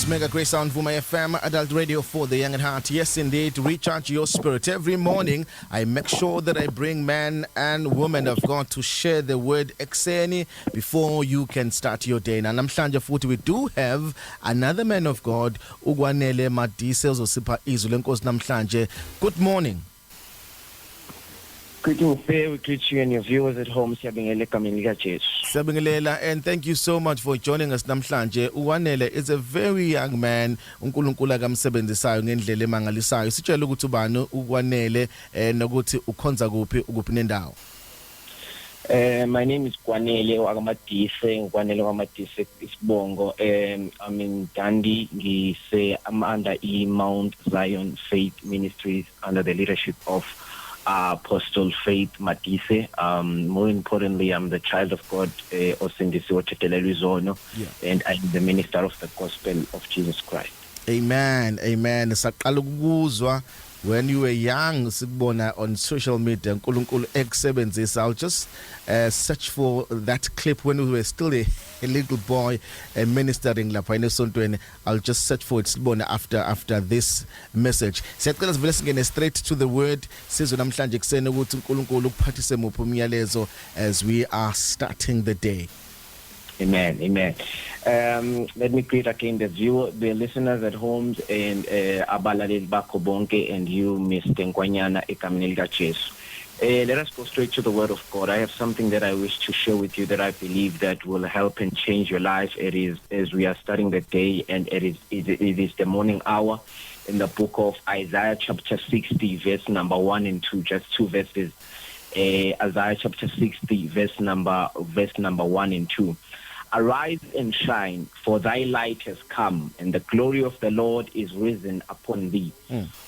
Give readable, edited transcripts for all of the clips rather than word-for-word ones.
Mega Grace on Vuma FM, Adult Radio for the Young at Heart. Yes, indeed, recharge your spirit. Every morning, I make sure that I bring man and woman of God to share the word Ekseni before you can start your day. And namhlanje futhi we do have another man of God, Kwanele Madise, uzosipha izwi lenkosi namhlanje. Good morning. Greetings, fair. We greet you and your viewers at home. Siyabingelela, and thank you so much for joining us namhlanje. Kwanele is a very young man. uNkulunkulu akamsebenzisayo ngendlela emangalisayo. Sitshela ukuthi ubani Kwanele nokuthi ukhonza kuphi nendawo. My name is Kwanele Madise isibongo. I'm in Dandi. I'm under Mount Zion Faith Ministries under the leadership of Apostle Faith Madise. More importantly, I'm the child of God, and I'm the minister of the gospel of Jesus Christ. Amen, amen. Saqala ukubuzwa when you were young, sikubona on social media, uNkulunkulu ekusebenzisa. I'll just search for that clip when we were still a little boy ministering lapha esontweni. I'll just search for it after this message. Siyacela sivele singene straight to the word. Sizwe namhlanje ekseni ukuthi uNkulunkulu ukuphathise muphi umyalezo as we are starting the day. Amen, amen. Let me greet again the listeners at home, and abalaleli bakho bonke, and you, Mr. Nkwanyana egameni lika Jesu. Let us go straight to the word of God. I have something that I wish to share with you that I believe that will help and change your life. It is as we are starting the day, and it is the morning hour in the book of Isaiah chapter 60, verse number 1 and 2, just two verses. Isaiah chapter 60, verse number 1 and 2. Arise and shine, for thy light has come, and the glory of the Lord is risen upon thee.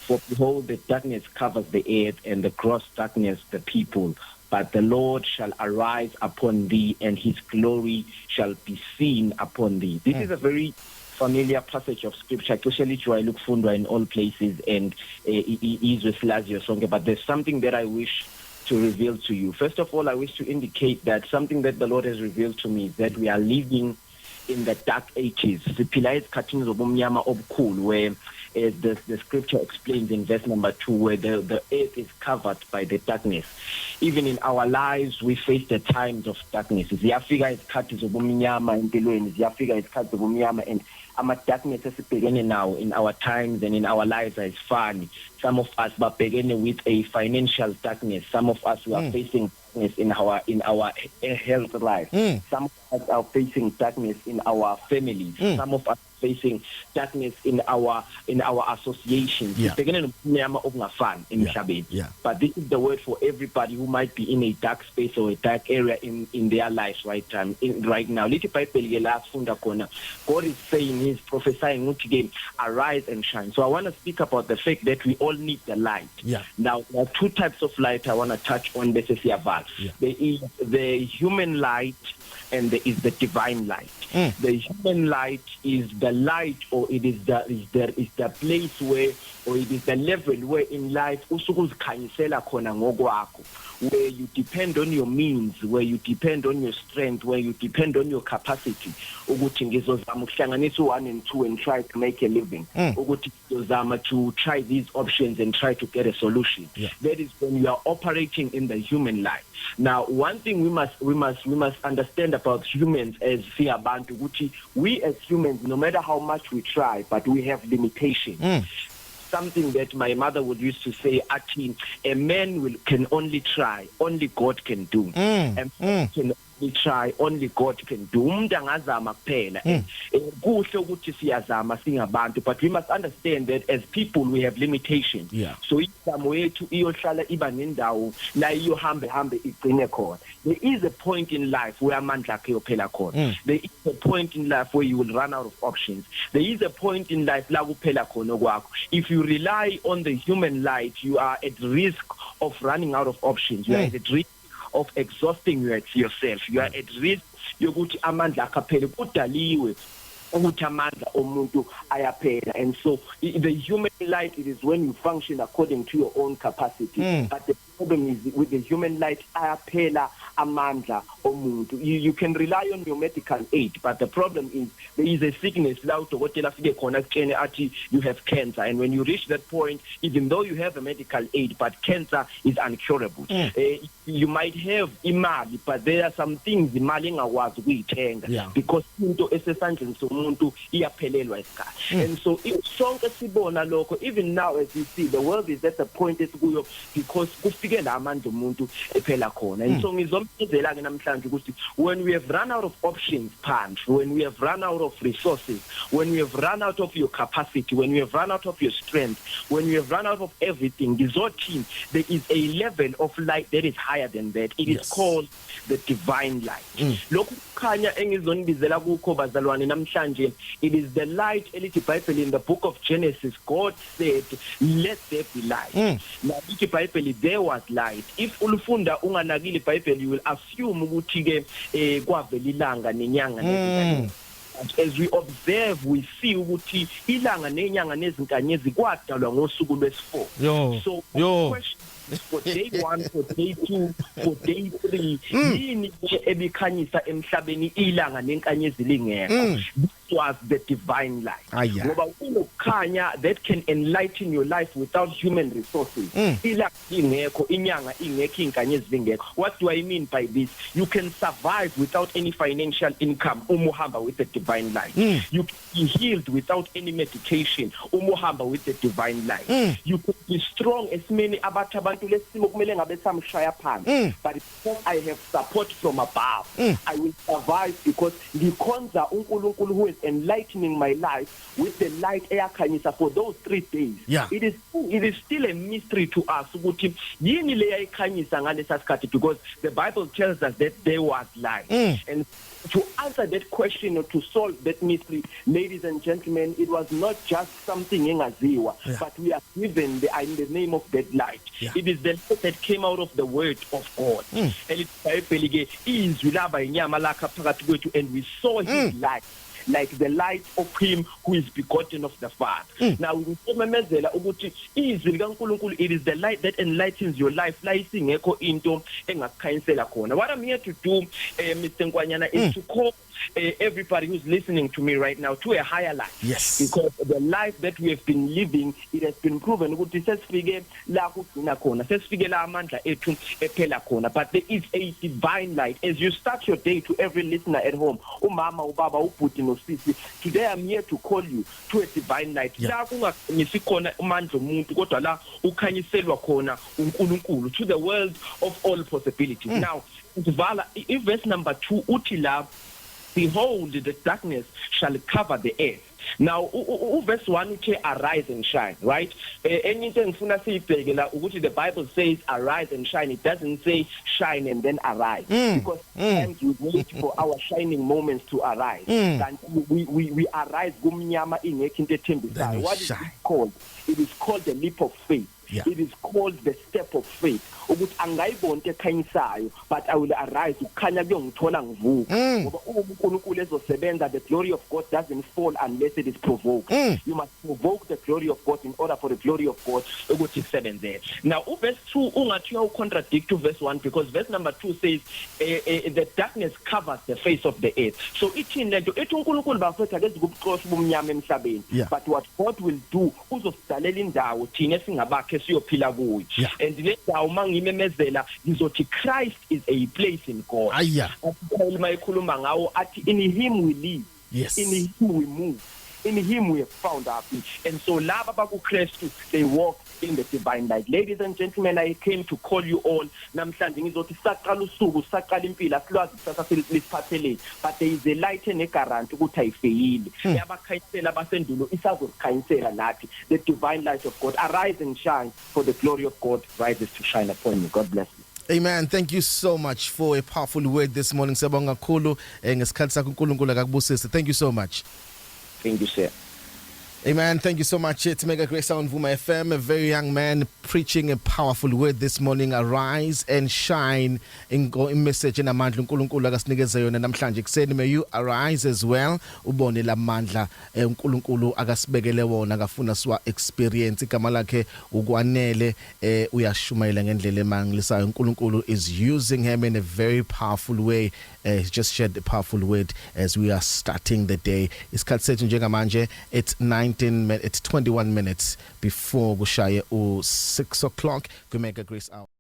For behold, the darkness covers the earth, and the gross darkness the people. But the Lord shall arise upon thee, and his glory shall be seen upon thee. This is a very familiar passage of scripture. Especially I look fundwa in all places, and but there's something that I wish to reveal to you. First of all, I wish to indicate that something that the Lord has revealed to me is that we are living in the dark ages. Where as the scripture explains in verse number 2, where the earth is covered by the darkness. Even in our lives, we face the times of darkness. And darkness is beginning now in our times and in our lives is funny. Some of us are beginning with a financial darkness. Some of us are facing darkness in our health life. Some of us are facing darkness in our families. Some of us facing darkness in our associations. But this is the word for everybody who might be in a dark space or a dark area in their lives right now. God is saying, he's prophesying again, arise and shine. So I want to speak about the fact that we all need the light. Now, there are two types of light I want to touch on. There is the human light, and there is the divine light. The human light is the light, or it is the place where, or it is the level where in life where you depend on your means, where you depend on your strength, where you depend on your capacity. Ukuthi 1 and 2 and try to make a living. To try these options and try to get a solution. That is when you are operating in the human life. Now, one thing we must understand about humans as Fiabantu, we as humans, no matter how much we try, but we have limitations. Something that my mother would used to say, Ati, a man can only try, only God can do. And can only try, only God can do. But we must understand that as people we have limitations. So there is a point in life where there is a point in life where you will run out of options. There is a point in life if you rely on the human light, you are at risk of running out of options. You are at risk of exhausting yourself. You are at risk yokuthi amandla akaphele kudaliwe ukuthi amandla omuntu ayaphela. And so the human light, it is when you function according to your own capacity. But the problem is with the human light, ayaphela amandla omuntu. You can rely on your medical aid, but the problem is there is a sickness la udokotela afike khona akutshene athi you have cancer, and when you reach that point, even though you have a medical aid, but cancer is uncurable. You might have imali, but there are some things imali engakwazi ukuyithenga because into esesandleni somuntu iyaphelelwa isikhathi. And so sonke sibona lokho, even now as you see, the world is at the point esikuyo because kufike la amandla omuntu ephela khona. And so ngizomchazela ke namhlanje ukuthi when we have run out of options phansi, when we have run out of resources, when we have run out of your capacity, when we have run out of your strength, when we have run out of everything, ngizothi there is a level of light that is higher than that. It is called the divine light. Lokhu khanya engizonibizela kukho bazalwane namhlanje, it is the light elithi iBhayibheli in the book of Genesis. God said let there be light. Now lithi iBhayibheli there was light. If ulufunda unganakile iBhayibheli, you will assume ukuthi ke kwavela ilanga nenyanga nezinkanyezi. As we observe, we see ukuthi ilanga nenyanga nezinkanyezi kwadalwa ngosuku lwesi-4. So the question is for day 1, for day 2, for day 3, yini ebikhanyisa emhlabeni ilanga nenkanyezi lingekho? This was the divine light. Ngoba kunokukhanya that can enlighten your life without human resources. Ilanga lingekho, inyanga ingekho, inkanyezi lingekho. What do I mean by this? You can survive without any financial income umuhamba with the divine light. You can be healed without any medication umuhamba with the divine light. You can be strong as many abathi abantu lesimo kumele ngabe samshaya phansi, but because I have support from above, I will survive because ngikhonza uNkulunkulu who is enlightening my life with the light eyakhanyisa for those 3 days. It is still a mystery to us ukuthi yini le yayikhanyisa ngalesa sikhathi, because the Bible tells us that there was light. And to answer that question or to solve that mystery, ladies and gentlemen, it was not just something engaziwa, but we are given in the name of that light. It is the light that came out of the word of God. And we saw his light, like the light of him who is begotten of the Father. Now, it is the light that enlightens your life. What I'm here to do, Mr. Nkwanyana, is to call everybody who's listening to me right now to a higher life. Because the life that we have been living, it has been proven. But there is a divine light. As you start your day, to every listener at home, today I'm here to call you to a divine light. To the world of all possibilities. Now, in verse number 2, Utila, behold, the darkness shall cover the earth. Now, verse 1, arise and shine, right? Anything the Bible says arise and shine. It doesn't say shine and then arise. Because sometimes we wait for our shining moments to arise. And we arise. What is it called? It is called the leap of faith. It is called the step of faith. But I will arise. The glory of God doesn't fall unless it is provoked. You must provoke the glory of God in order for the glory of God to seven there. Now, verse 2 contradict to verse 1, because verse number 2 says the darkness covers the face of the earth. So but what God will do, and Christ is a place in God. In him we live. In him we move. In him we have found our peace. And so Christ, they walk in the divine light. Ladies and gentlemen, I came to call you all. But there is a light in the current. The divine light of God. Arise and shine, for the glory of God rises to shine upon you. God bless you. Amen. Thank you so much for a powerful word this morning. Thank you so much. Thank you, sir. Amen. Thank you so much. It's Mega Grace on Vuma FM. A very young man preaching a powerful word this morning. Arise and shine. In message in amandla uNkulunkulu akasinikeza yona namhlanje kuseni. May you arise as well. Ubone lamandla uNkulunkulu akasibekele wona akafuna siwa experience. Igama lakhe uKwanele uyashumayela ngendlela emangalisayo. uNkulunkulu is using him in a very powerful way. He's just shared a powerful word as we are starting the day. Isikhathi sethu njengamanje it's 21 minutes before kushaye 6 o'clock. Kumeka Grace Hour.